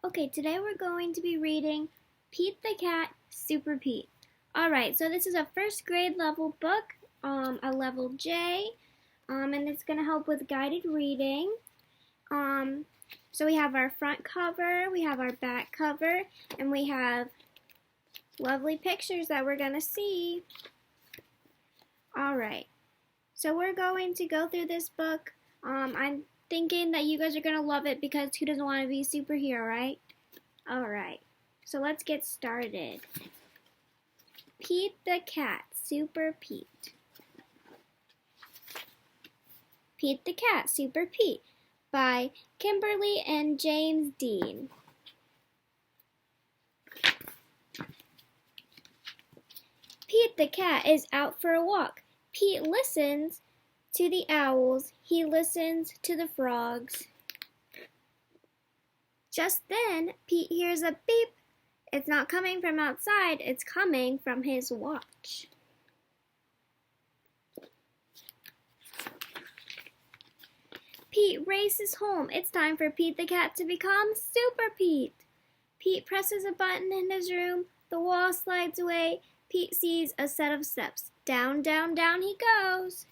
Okay, today we're going to be reading Pete the Cat, Super Pete. Alright, so this is a first grade level book, a level J, and it's going to help with guided reading. So we have our front cover, we have our back cover, and we have lovely pictures that we're going to see. Alright, so we're going to go through this book. I'm thinking that you guys are going to love it because who doesn't want to be a superhero, right? Alright, so let's get started. Pete the Cat, Super Pete. Pete the Cat, Super Pete by Kimberly and James Dean. Pete the Cat is out for a walk. Pete listens to the owls. He listens to the frogs. Just then, Pete hears a beep. It's not coming from outside, it's coming from his watch. Pete races home. It's time for Pete the Cat to become Super Pete. Pete presses a button in his room. The wall slides away. Pete sees a set of steps. Down, down, down he goes.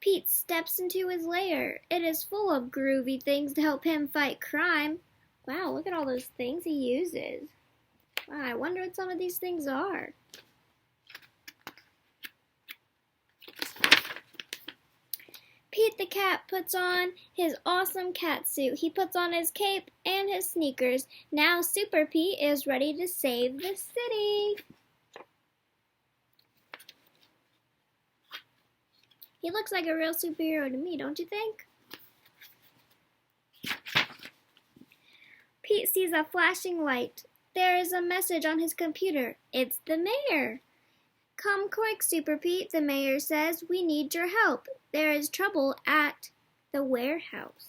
Pete steps into his lair. It is full of groovy things to help him fight crime. Wow, look at all those things he uses. Wow, I wonder what some of these things are. Pete the Cat puts on his awesome cat suit. He puts on his cape and his sneakers. Now Super Pete is ready to save the city. He looks like a real superhero to me, don't you think? Pete sees a flashing light. There is a message on his computer. It's the mayor. Come quick, Super Pete, the mayor says. We need your help. There is trouble at the warehouse.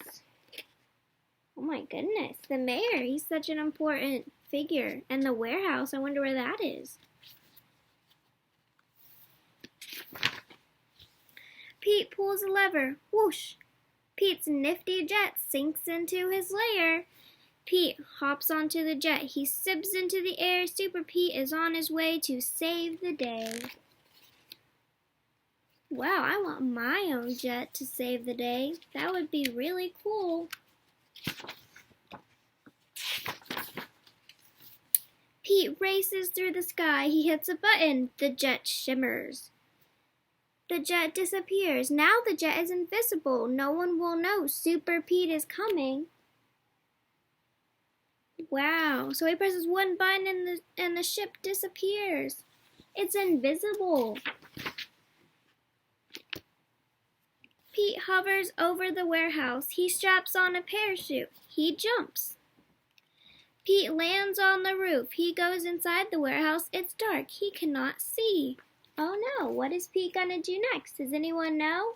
Oh my goodness, the mayor, he's such an important figure. And the warehouse, I wonder where that is. Pete pulls a lever. Whoosh! Pete's nifty jet sinks into his lair. Pete hops onto the jet. He zips into the air. Super Pete is on his way to save the day. Wow, I want my own jet to save the day. That would be really cool. Pete races through the sky. He hits a button. The jet shimmers. The jet disappears. Now the jet is invisible. No one will know Super Pete is coming. Wow. So he presses one button and the ship disappears. It's invisible. Pete hovers over the warehouse. He straps on a parachute. He jumps. Pete lands on the roof. He goes inside the warehouse. It's dark. He cannot see. Oh no, what is Pete gonna do next? Does anyone know?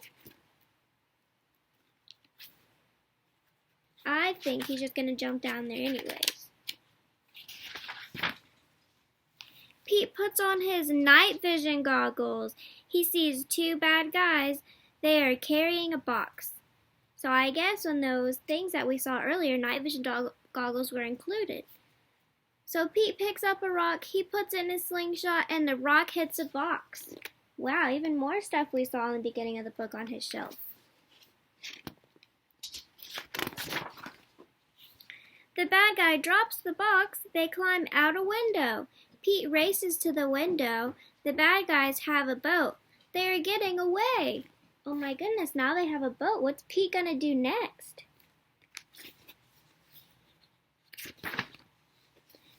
I think he's just gonna jump down there anyways. Pete puts on his night vision goggles. He sees two bad guys. They are carrying a box. So I guess on those things that we saw earlier, night vision goggles were included. So Pete picks up a rock, he puts in his slingshot, and the rock hits a box. Wow, even more stuff we saw in the beginning of the book on his shelf. The bad guy drops the box. They climb out a window. Pete races to the window. The bad guys have a boat. They are getting away. Oh my goodness, now they have a boat. What's Pete gonna do next?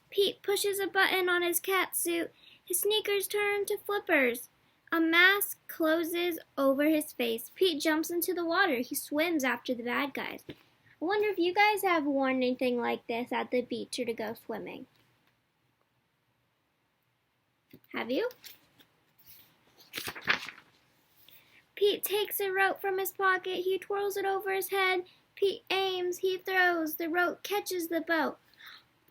Pete pushes a button on his cat suit. His sneakers turn to flippers. A mask closes over his face. Pete jumps into the water. He swims after the bad guys. I wonder if you guys have worn anything like this at the beach or to go swimming. Have you? Pete takes a rope from his pocket. He twirls it over his head. Pete aims. He throws. The rope catches the boat.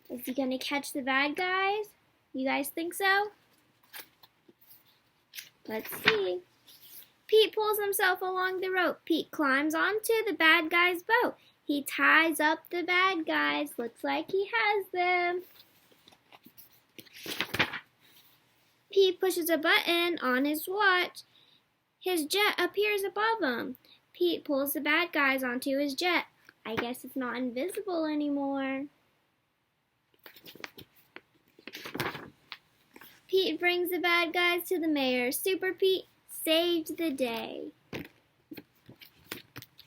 Is he gonna catch the bad guys? You guys think so? Let's see. Pete pulls himself along the rope. Pete climbs onto the bad guy's boat. He ties up the bad guys. Looks like he has them. Pete pushes a button on his watch. His jet appears above him. Pete pulls the bad guys onto his jet. I guess it's not invisible anymore. Pete brings the bad guys to the mayor. Super Pete saved the day.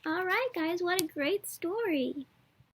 Alright guys, what a great story.